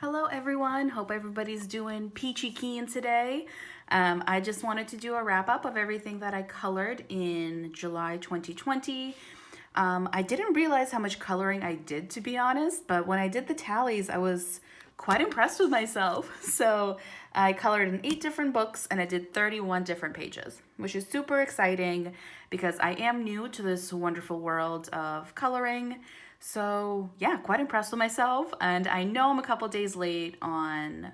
Hello everyone, hope everybody's doing peachy keen today. I just wanted to do a wrap up of everything that I colored in July 2020. I didn't realize how much coloring I did, to be honest, but when I did the tallies, I was quite impressed with myself. So I colored in 8 different books and I did 31 different pages, which is super exciting because I am new to this wonderful world of coloring. So yeah, quite impressed with myself. And I know I'm a couple days late on,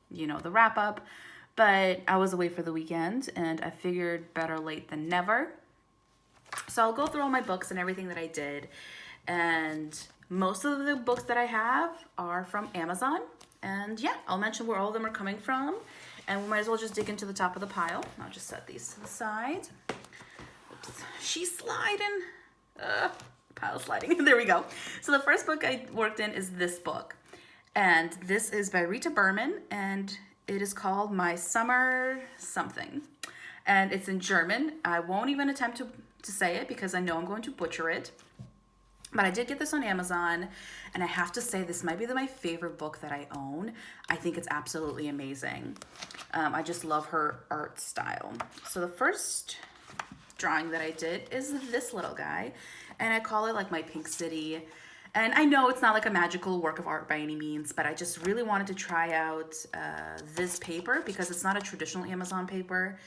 the wrap up, but I was away for the weekend and I figured better late than never. So I'll go through all my books and everything that I did. And most of the books that I have are from Amazon. And yeah, I'll mention where all of them are coming from. And we might as well just dig into the top of the pile. I'll just set these to the side. Oops, she's sliding. Pile sliding. There we go. So the first book I worked in is this book. And this is by Rita Berman. And it is called My Summer Something. And it's in German. I won't even attempt to say it because I know I'm going to butcher it. But I did get this on Amazon, and I have to say this might be my favorite book that I own. I think it's absolutely amazing. I just love her art style. So the first drawing that I did is this little guy, and I call it like my pink city. And I know it's not like a magical work of art by any means, but I just really wanted to try out this paper because it's not a traditional Amazon paper,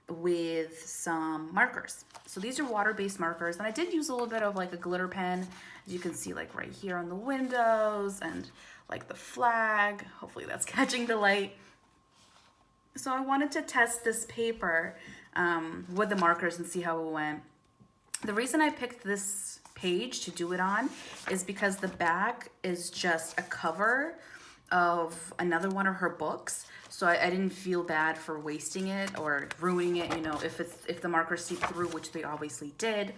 with some markers. So these are water-based markers, and I did use a little bit of like a glitter pen, as you can see like right here on the windows and like the flag. Hopefully that's catching the light. So I wanted to test this paper with the markers and see how it went. The reason I picked this page to do it on is because the back is just a cover of another one of her books. So I didn't feel bad for wasting it or ruining it, if the markers seep through, which they obviously did.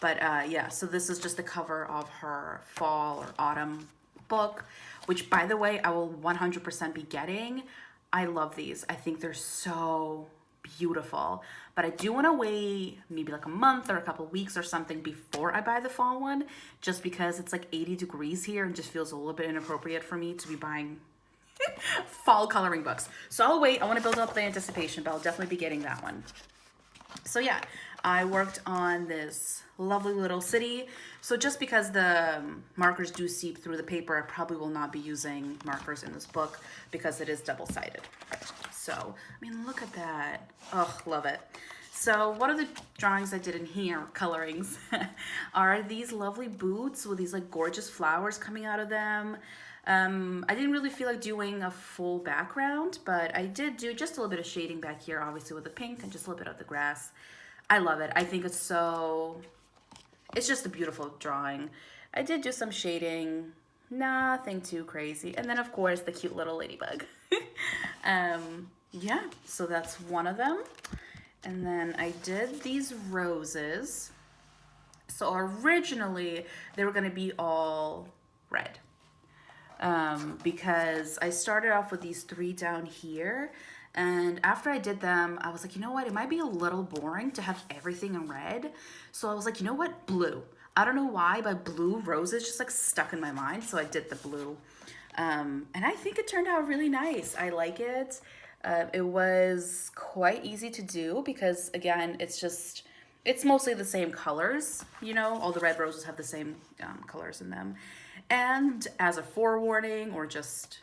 But yeah, so this is just the cover of her fall or autumn book, which by the way, I will 100% be getting. I love these. I think they're so beautiful, but I do want to wait maybe like a month or a couple weeks or something before I buy the fall one, just because it's like 80 degrees here and just feels a little bit inappropriate for me to be buying fall coloring books. So I'll wait. I want to build up the anticipation, but I'll definitely be getting that one. So yeah, I worked on this lovely little city. So just because the markers do seep through the paper, I probably will not be using markers in this book because it is double-sided. So, I mean, look at that. Oh, love it. So one of the drawings I did in here, colorings, are these lovely boots with these like gorgeous flowers coming out of them. I didn't really feel like doing a full background, but I did do just a little bit of shading back here, obviously with the pink and just a little bit of the grass. I love it. I think it's just a beautiful drawing. I did do some shading, nothing too crazy. And then of course the cute little ladybug. Yeah, so that's one of them. And then I did these roses. So originally they were gonna be all red. Because I started off with these 3 down here, and after I did them, I was like, you know what, it might be a little boring to have everything in red. So I was like, you know what, blue. I don't know why, but blue roses just like stuck in my mind, so I did the blue. And I think it turned out really nice. I like it. It was quite easy to do because again, it's mostly the same colors, all the red roses have the same colors in them. And as a forewarning or just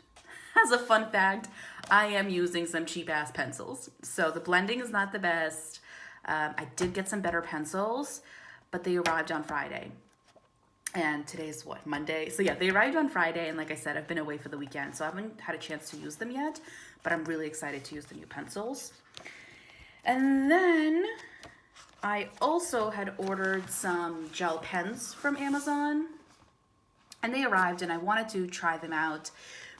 as a fun fact, I am using some cheap ass pencils. So the blending is not the best. I did get some better pencils, but they arrived on Friday. And today's what, Monday? So yeah, they arrived on Friday. And like I said, I've been away for the weekend, so I haven't had a chance to use them yet, but I'm really excited to use the new pencils. And then I also had ordered some gel pens from Amazon. And they arrived and I wanted to try them out,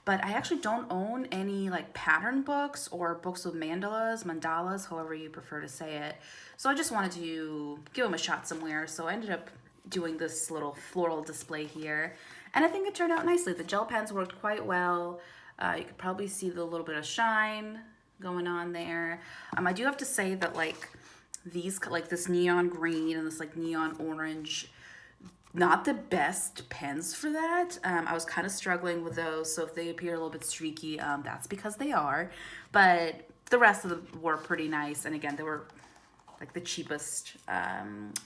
but I actually don't own any like pattern books or books with mandalas, however you prefer to say it. So I just wanted to give them a shot somewhere. So I ended up doing this little floral display here, and I think it turned out nicely. The gel pens worked quite well. You could probably see the little bit of shine going on there. I do have to say that like these, like this neon green and this like neon orange, not the best pens for that. I was kind of struggling with those, so if they appear a little bit streaky, that's because they are. But the rest of them were pretty nice, and again, they were like the cheapest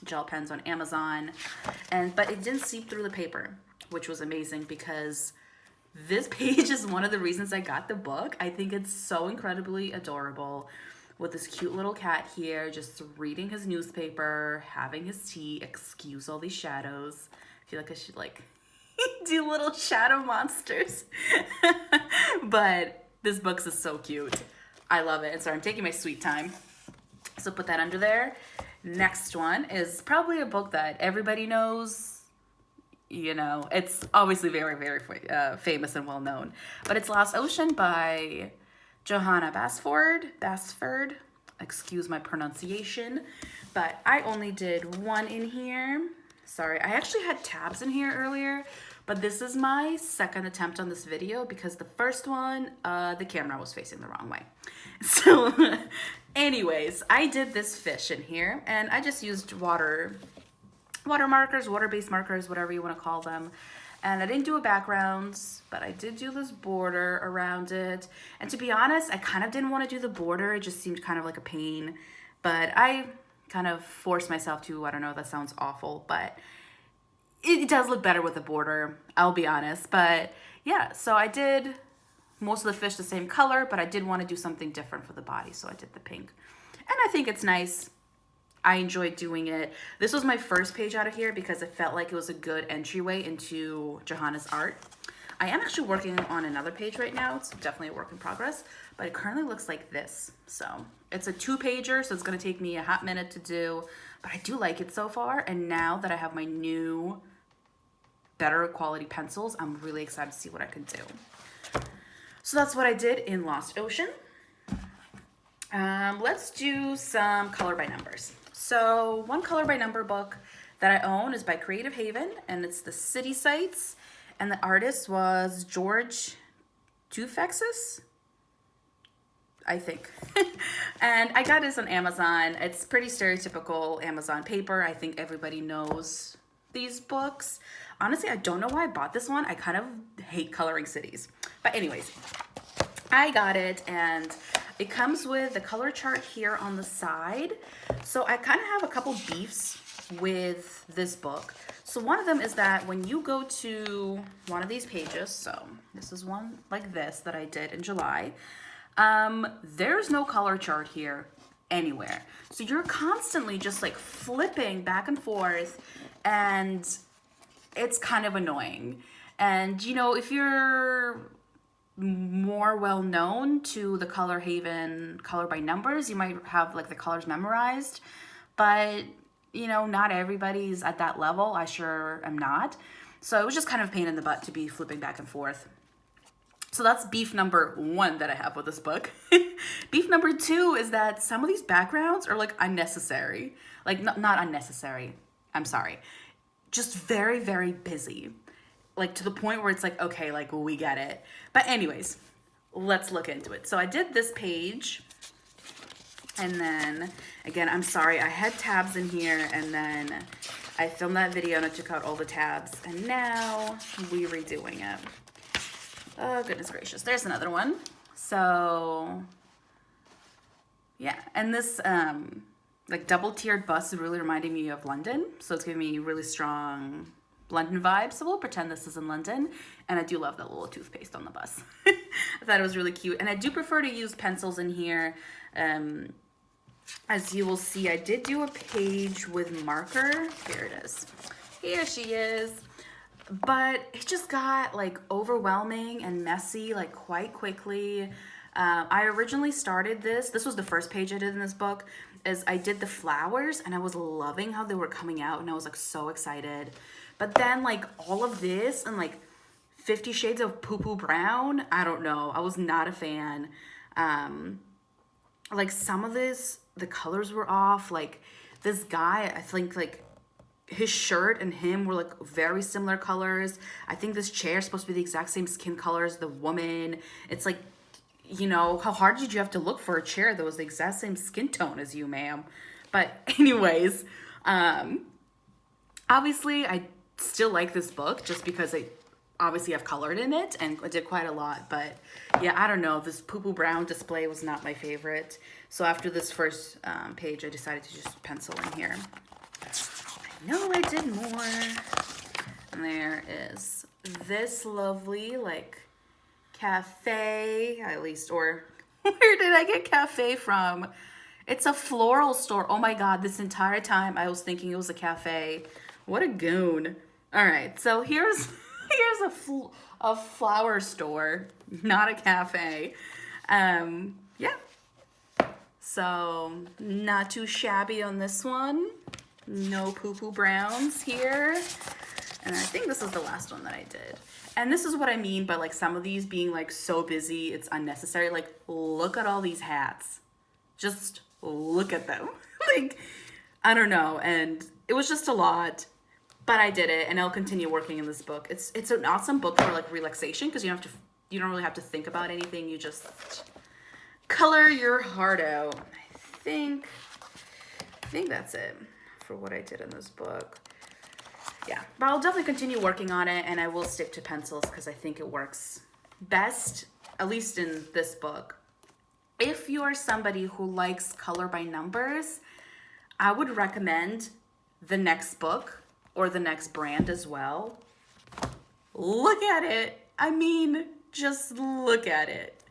gel pens on Amazon, but it didn't seep through the paper, which was amazing because this page is one of the reasons I got the book. I think it's so incredibly adorable with this cute little cat here, just reading his newspaper, having his tea. Excuse all these shadows. I feel like I should like do little shadow monsters. But this book is so cute. I love it. And so I'm taking my sweet time. So put that under there. Next one is probably a book that everybody knows. You know, it's obviously very, very famous and well known. But it's Lost Ocean by Johanna Basford. Excuse my pronunciation. But I only did one in here. Sorry, I actually had tabs in here earlier. But this is my second attempt on this video because the first one, the camera was facing the wrong way. So anyways, I did this fish in here and I just used water markers, water-based markers, whatever you want to call them. And I didn't do a background, but I did do this border around it. And to be honest, I kind of didn't want to do the border. It just seemed kind of like a pain. But I kind of forced myself to. I don't know, that sounds awful, but it does look better with the border, I'll be honest. But yeah, so I did most of the fish the same color, but I did want to do something different for the body, so I did the pink. And I think it's nice. I enjoyed doing it. This was my first page out of here because it felt like it was a good entryway into Johanna's art. I am actually working on another page right now. It's definitely a work in progress, but it currently looks like this. So it's a 2-pager, so it's going to take me a hot minute to do, but I do like it so far. And now that I have my new, better quality pencils, I'm really excited to see what I can do. So that's what I did in Lost Ocean. Let's do some color by numbers. So one color by number book that I own is by Creative Haven, and it's the City Sites, and the artist was George Tufexis, I think. And I got this on Amazon. It's pretty stereotypical Amazon paper. I think everybody knows these books. Honestly, I don't know why I bought this one. I kind of hate coloring cities. But anyways, I got it, and it comes with the color chart here on the side. So I kind of have a couple beefs with this book. So one of them is that when you go to one of these pages, so this is one like this that I did in July, there's no color chart here anywhere. So you're constantly just like flipping back and forth, and it's kind of annoying. And you know, if you're more well known to the Color Haven color by numbers, you might have like the colors memorized, but you know, not everybody's at that level. I sure am not. So it was just kind of a pain in the butt to be flipping back and forth. So that's beef number 1 that I have with this book. Beef number 2 is that some of these backgrounds are like unnecessary. Like not unnecessary, I'm sorry. Just very, very busy. Like to the point where it's like, okay, like we get it. But anyways, let's look into it. So I did this page, and then again, I'm sorry, I had tabs in here, and then I filmed that video and I took out all the tabs, and now we're redoing it. Oh goodness gracious, there's another one. So yeah, and this like double tiered bus is really reminding me of London. So it's giving me really strong London vibes. So we'll pretend this is in London. And I do love that little toothpaste on the bus. I thought it was really cute. And I do prefer to use pencils in here. As you will see, I did do a page with marker. Here it is. Here she is. But it just got like overwhelming and messy like quite quickly. I originally started this was the first page I did in this book, is I did the flowers, and I was loving how they were coming out, and I was like so excited. But then like all of this and like 50 Shades of Poo Poo Brown, I don't know, I was not a fan. Like some of this, the colors were off. Like this guy, I think like his shirt and him were like very similar colors. I think this chair is supposed to be the exact same skin color as the woman. It's like, you know, how hard did you have to look for a chair that was the exact same skin tone as you, ma'am? But anyways, obviously I still like this book just because I obviously have colored in it and I did quite a lot. But yeah, I don't know. This poo-poo brown display was not my favorite. So after this first page, I decided to just pencil in here. I know I did more. And there is this lovely, like, cafe, at least, or where did I get cafe from? It's a floral store. Oh my God, this entire time I was thinking it was a cafe. What a goon. All right, so here's a flower store, not a cafe. Yeah. So not too shabby on this one. No poo-poo browns here. And I think this is the last one that I did. And this is what I mean by like some of these being like so busy, it's unnecessary. Like, look at all these hats. Just look at them. Like, I don't know. And it was just a lot, but I did it and I'll continue working in this book. It's an awesome book for like relaxation because you don't really have to think about anything. You just color your heart out. I think that's it for what I did in this book. Yeah, but I'll definitely continue working on it and I will stick to pencils because I think it works best, at least in this book. If you're somebody who likes color by numbers, I would recommend the next book or the next brand as well. Look at it. I mean, just look at it.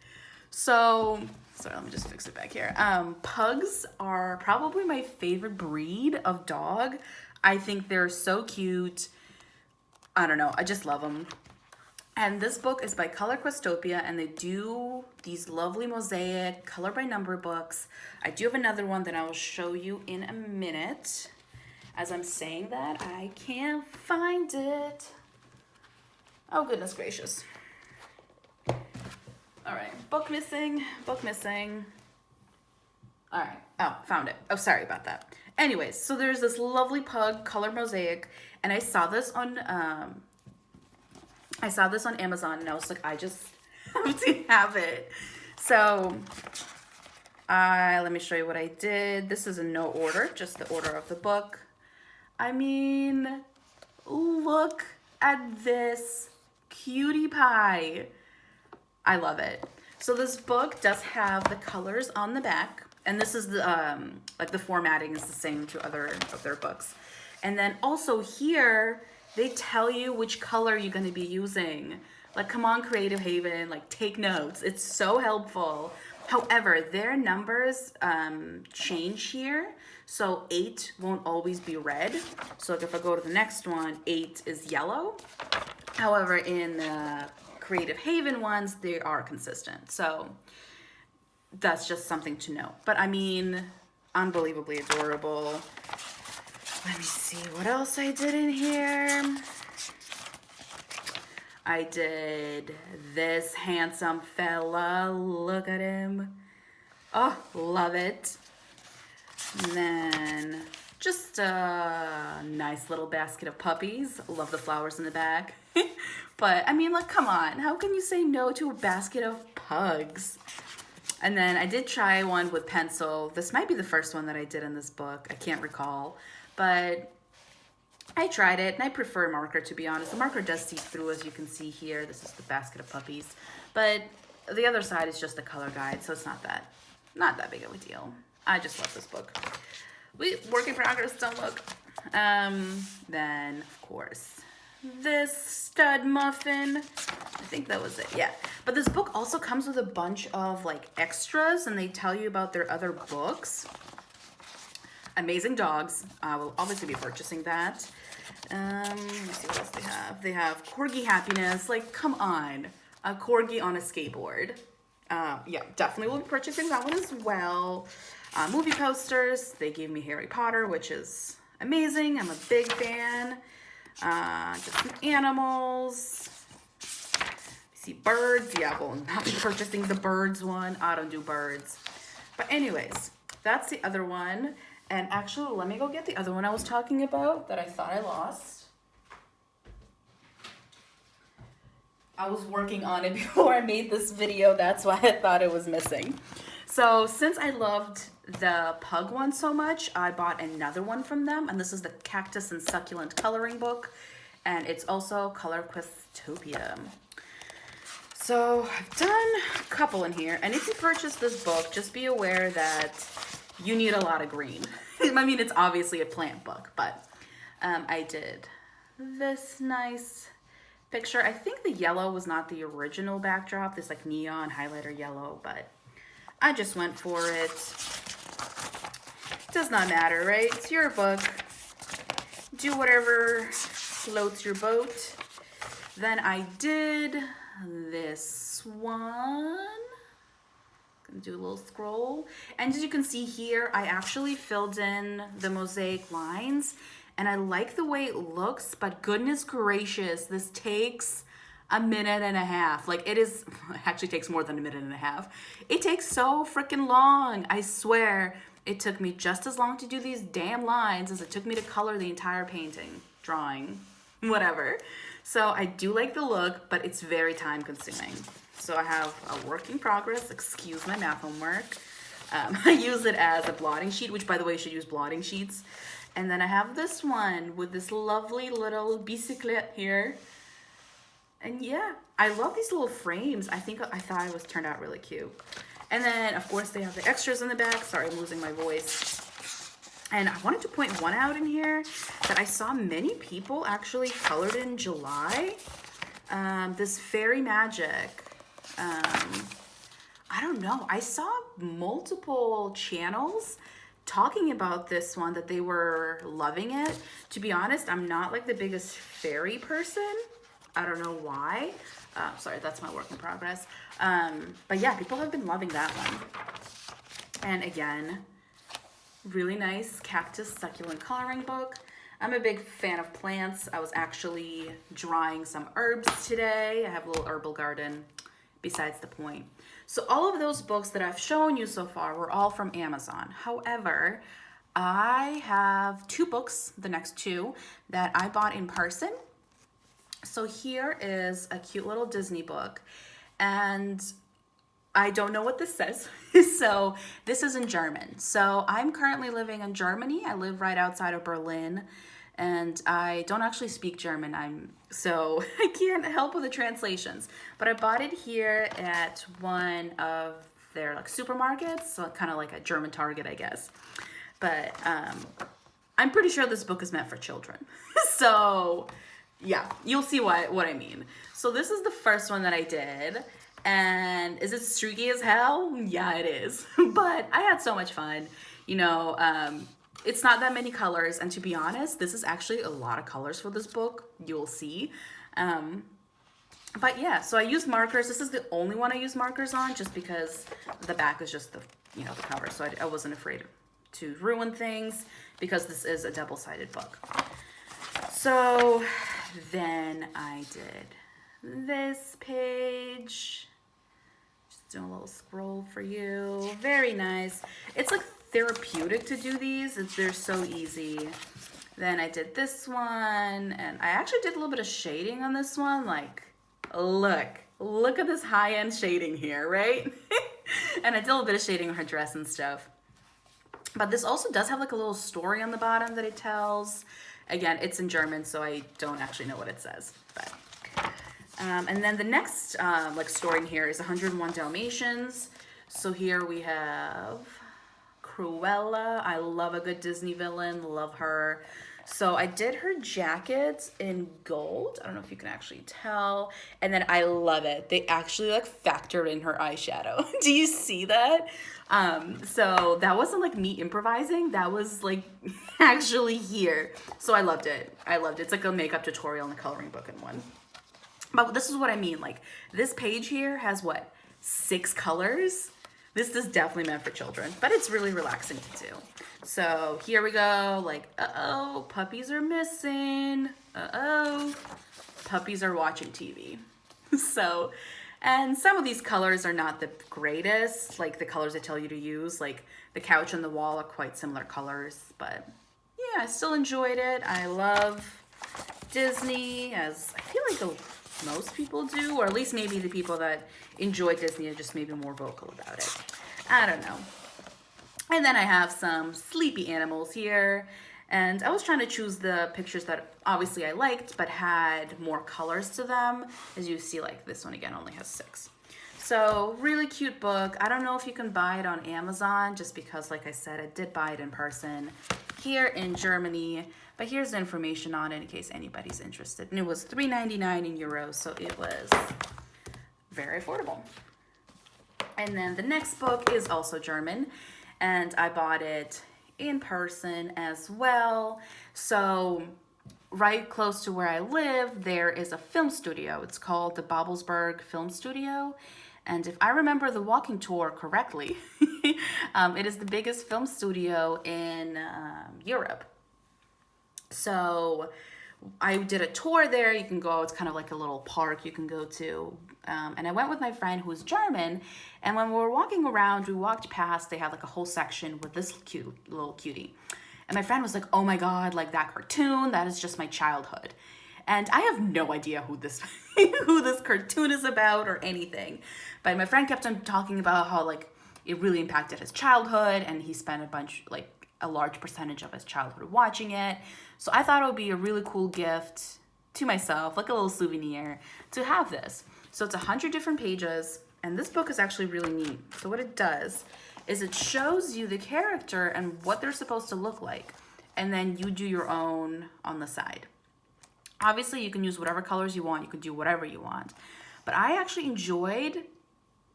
So, sorry, let me just fix it back here. Pugs are probably my favorite breed of dog. I think they're so cute. I don't know. I just love them. And this book is by Questopia, and they do these lovely mosaic color by number books. I do have another one that I will show you in a minute. As I'm saying that, I can't find it. Oh, goodness gracious. All right, book missing. All right, oh, found it. Oh, sorry about that. Anyways, so there's this lovely pug color mosaic, and I saw this on Amazon, and I was like, I just have to have it. So, let me show you what I did. This is in no order, just the order of the book. I mean, look at this cutie pie. I love it. So this book does have the colors on the back. And this is the, like the formatting is the same to other of their books. And then also here, they tell you which color you're going to be using. Like, come on, Creative Haven, like take notes. It's so helpful. However, their numbers change here. So 8 won't always be red. So like if I go to the next one, 8 is yellow. However, in the Creative Haven ones, they are consistent. So that's just something to know. But I mean, unbelievably adorable. Let me see what else I did in here. I did this handsome fella. Look at him. Oh, love it. And then just a nice little basket of puppies. Love the flowers in the back. But I mean, like, come on. How can you say no to a basket of pugs? And then I did try one with pencil. This might be the first one that I did in this book. I can't recall. But I tried it, and I prefer marker, to be honest. The marker does see through, as you can see here. This is the basket of puppies. But the other side is just a color guide, so it's not that big of a deal. I just love this book. Work in progress, don't look. Then, of course, this stud muffin. I think that was it, yeah. But this book also comes with a bunch of like extras, and they tell you about their other books. Amazing Dogs. I will obviously be purchasing that. Let me see what else they have. They have Corgi Happiness. Like, come on. A corgi on a skateboard. Yeah, definitely will be purchasing that one as well. Movie posters. They gave me Harry Potter, which is amazing. I'm a big fan. Just some animals. See birds. Yeah, we'll not be purchasing the birds one. I don't do birds. But anyways, that's the other one. And actually, let me go get the other one I was talking about that I thought I lost. I was working on it before I made this video. That's why I thought it was missing. So since I loved the pug one so much, I bought another one from them. And this is the Cactus and Succulent Coloring Book. and it's also color Questopia. So I've done a couple in here, and if you purchase this book, just be aware that you need a lot of green. I mean, it's obviously a plant book, but I did this nice picture. I think the yellow was not the original backdrop, this like neon highlighter yellow, but I just went for it. Does not matter, right? It's your book. Do whatever floats your boat. Then I did this one. Gonna do a little scroll. And as you can see here, I actually filled in the mosaic lines, and I like the way it looks, but goodness gracious, this takes a minute and a half. Like it actually takes more than a minute and a half. It takes so freaking long. I swear it took me just as long to do these damn lines as it took me to color the entire painting, drawing, whatever. So I do like the look, but it's very time consuming. So I have a work in progress, excuse my math homework. I use it as a blotting sheet, which by the way, you should use blotting sheets. And then I have this one with this lovely little bicyclette here. And yeah, I love these little frames. I thought it was turned out really cute. And then of course they have the extras in the back. Sorry, I'm losing my voice. And I wanted to point one out in here that I saw many people actually colored in July. This Fairy Magic. I don't know. I saw multiple channels talking about this one, that they were loving it. To be honest, I'm not like the biggest fairy person. I don't know why. Sorry, that's my work in progress. But yeah, people have been loving that one. And again, really nice cactus succulent coloring book. I'm a big fan of plants. I was actually drawing some herbs today. I have a little herbal garden, besides the point. So all of those books that I've shown you so far were all from Amazon. However, I have two books, the next two, that I bought in person. So here is a cute little Disney book, and I don't know what this says. So this is in German. So I'm currently living in Germany. I live right outside of Berlin, and I don't actually speak German. So I can't help with the translations. But I bought it here at one of their like supermarkets, so kind of like a German Target, I guess. But I'm pretty sure this book is meant for children. So yeah, you'll see what I mean. So this is the first one that I did. And is it streaky as hell? Yeah, it is. But I had so much fun. You know, it's not that many colors. And to be honest, this is actually a lot of colors for this book. You'll see. But yeah, so I used markers. This is the only one I use markers on, just because the back is just the cover. So I wasn't afraid to ruin things, because this is a double-sided book. So then I did this page. Just doing a little scroll for you. Very nice. It's like therapeutic to do these. They're so easy. Then I did this one, and I actually did a little bit of shading on this one. Like, look at this high-end shading here, right? And I did a little bit of shading on her dress and stuff. But this also does have like a little story on the bottom that it tells. Again, it's in German, so I don't actually know what it says. But and then the next like story in here is 101 Dalmatians. So here we have Cruella. I love a good Disney villain, love her. So I did her jacket in gold. I don't know if you can actually tell. And then I love it. They actually like factored in her eyeshadow. Do you see that? So that wasn't like me improvising. That was like actually here. So I loved it. It's like a makeup tutorial and a coloring book in one. But this is what I mean. Like this page here has what? 6 colors. This is definitely meant for children, but it's really relaxing to do. So here we go. Like, uh-oh, puppies are missing. Uh-oh, puppies are watching TV. So, and some of these colors are not the greatest, like the colors they tell you to use, like the couch and the wall are quite similar colors, but yeah, I still enjoyed it. I love Disney, as I feel like most people do, or at least maybe the people that enjoy Disney are just maybe more vocal about it. I don't know. And then I have some sleepy animals here. And I was trying to choose the pictures that obviously I liked, but had more colors to them. As you see, like this one again only has 6. So really cute book. I don't know if you can buy it on Amazon, just because, like I said, I did buy it in person here in Germany. But here's the information on it in case anybody's interested. And it was $3.99 in euros, so it was very affordable. And then the next book is also German, and I bought it in person as well. So right close to where I live, there is a film studio. It's called the Babelsberg Film Studio. And if I remember the walking tour correctly, it is the biggest film studio in Europe. So I did a tour there. You can go, it's kind of like a little park you can go to. And I went with my friend who's German. And when we were walking around, we walked past, they had like a whole section with this cute little cutie. And my friend was like, oh my God, like that cartoon, that is just my childhood. And I have no idea who this who this cartoon is about or anything. But my friend kept on talking about how like it really impacted his childhood, and he spent a large percentage of his childhood watching it. So I thought it would be a really cool gift to myself, like a little souvenir, to have this. So it's 100 different pages, and this book is actually really neat. So what it does is it shows you the character and what they're supposed to look like, and then you do your own on the side. Obviously, you can use whatever colors you want. You can do whatever you want. But I actually enjoyed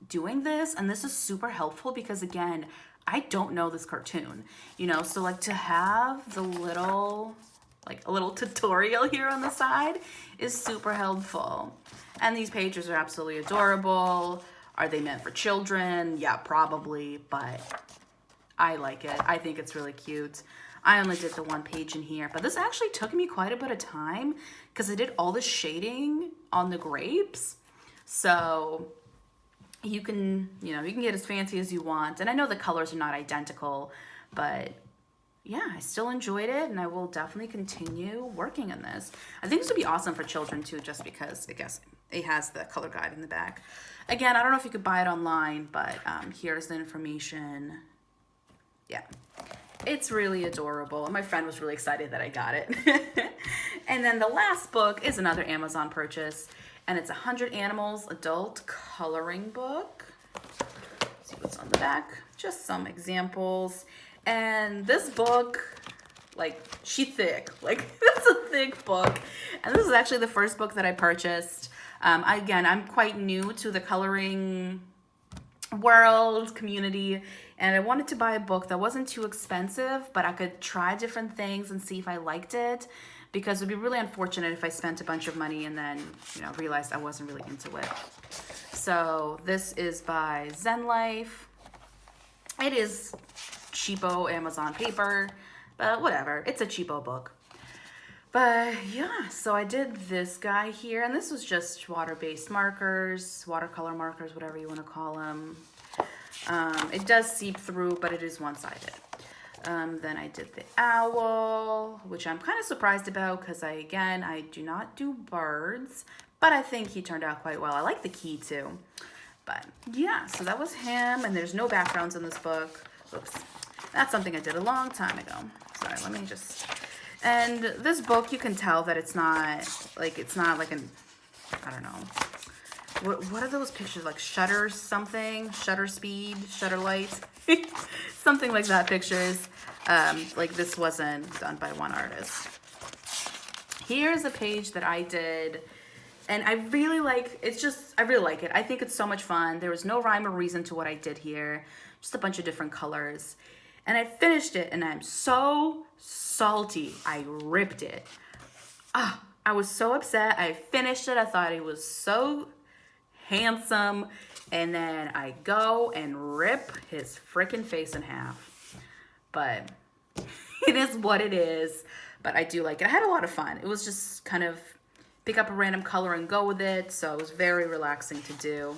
doing this, and this is super helpful because, again, I don't know this cartoon, you know? So, like, to have the little, like, a little tutorial here on the side is super helpful. And these pages are absolutely adorable. Are they meant for children? Yeah, probably, but I like it. I think it's really cute. I only did the one page in here, but this actually took me quite a bit of time because I did all the shading on the grapes. So you can get as fancy as you want. And I know the colors are not identical, but yeah, I still enjoyed it, and I will definitely continue working on this. I think this would be awesome for children too, just because I guess it has the color guide in the back. Again, I don't know if you could buy it online, but here's the information. Yeah. It's really adorable. My friend was really excited that I got it. And then the last book is another Amazon purchase, and it's 100 Animals adult coloring book. Let's see what's on the back. Just some examples. And this book, like, she thick. Like, that's a thick book. And this is actually the first book that I purchased. Again, I'm quite new to the coloring world, community, and I wanted to buy a book that wasn't too expensive, but I could try different things and see if I liked it, because it would be really unfortunate if I spent a bunch of money and then, realized I wasn't really into it. So this is by Zen Life. It is cheapo Amazon paper, but whatever, it's a cheapo book. But yeah, so I did this guy here, and this was just water-based markers, watercolor markers, whatever you want to call them. It does seep through, but it is one-sided. Then I did the owl, which I'm kind of surprised about because I do not do birds, but I think he turned out quite well. I like the key too. But yeah, so that was him, and there's no backgrounds in this book. Oops. That's something I did a long time ago. Sorry, let me just... And this book, you can tell that it's not like an, I don't know. What are those pictures? Like shutter something? Shutter speed? Shutter light? Something like that pictures. Like this wasn't done by one artist. Here's a page that I did. And I really like, I really like it. I think it's so much fun. There was no rhyme or reason to what I did here. Just a bunch of different colors. And I finished it, and I'm so salty. I ripped it. I was so upset. I finished it. I thought it was so handsome. And then I go and rip his freaking face in half. But it is what it is. But I do like it. I had a lot of fun. It was just kind of pick up a random color and go with it. So it was very relaxing to do.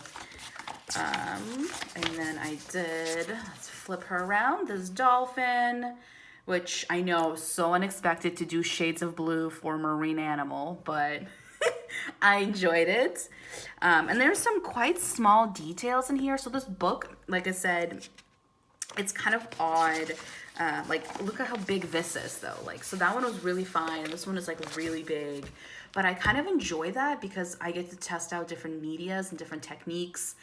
And then I did, let's flip her around, this dolphin, which I know is so unexpected to do shades of blue for a marine animal, but I enjoyed it. And there's some quite small details in here. So this book, like I said, it's kind of odd. Like, look at how big this is though. Like, so that one was really fine, and this one is like really big. But I kind of enjoy that because I get to test out different medias and different techniques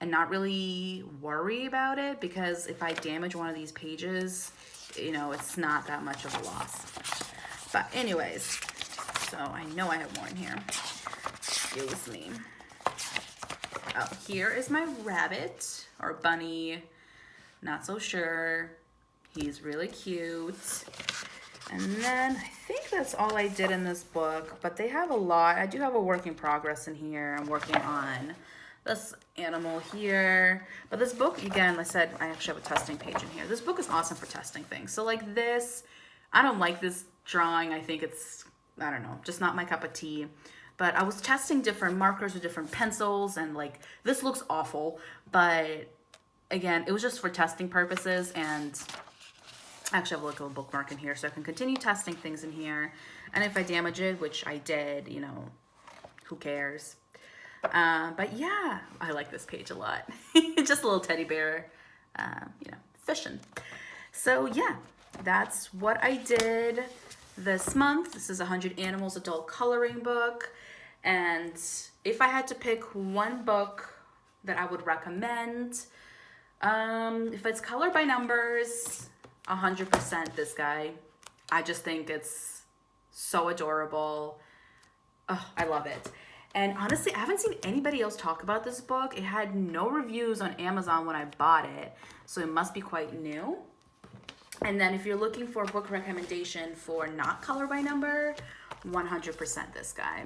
and not really worry about it, because if I damage one of these pages, you know, it's not that much of a loss. But anyways, so I know I have more in here. Excuse me. Oh, here is my rabbit or bunny. Not so sure. He's really cute. And then I think that's all I did in this book, but they have a lot. I do have a work in progress in here. I'm working on this animal here. But this book, again, like I said, I actually have a testing page in here. This book is awesome for testing things. So like this, I don't like this drawing. I think it's, I don't know, just not my cup of tea. But I was testing different markers with different pencils, and like, this looks awful. But again, it was just for testing purposes, and I actually have a little bookmark in here so I can continue testing things in here. And if I damage it, which I did, you know, who cares? But yeah, I like this page a lot. Just a little teddy bear, you know, fishing. So yeah, that's what I did this month. This is 100 Animals adult coloring book. And if I had to pick one book that I would recommend, if it's color by numbers, 100% this guy. I just think it's so adorable. Oh, I love it. And honestly, I haven't seen anybody else talk about this book. It had no reviews on Amazon when I bought it, so it must be quite new. And then if you're looking for a book recommendation for not color by number, 100% this guy.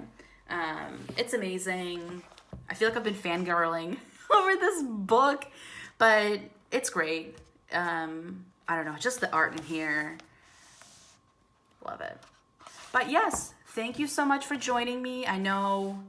It's amazing. I feel like I've been fangirling over this book, but it's great. I don't know, just the art in here. Love it. But yes, thank you so much for joining me. I know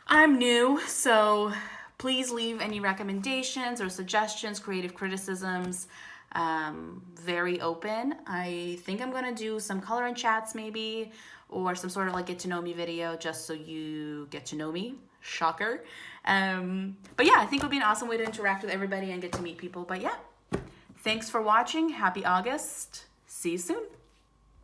I'm new, so please leave any recommendations or suggestions, creative criticisms. Very open. I think I'm gonna do some color and chats maybe, or some sort of like get to know me video just so you get to know me. Shocker. But yeah, I think it would be an awesome way to interact with everybody and get to meet people. But yeah, thanks for watching. Happy August. See you soon.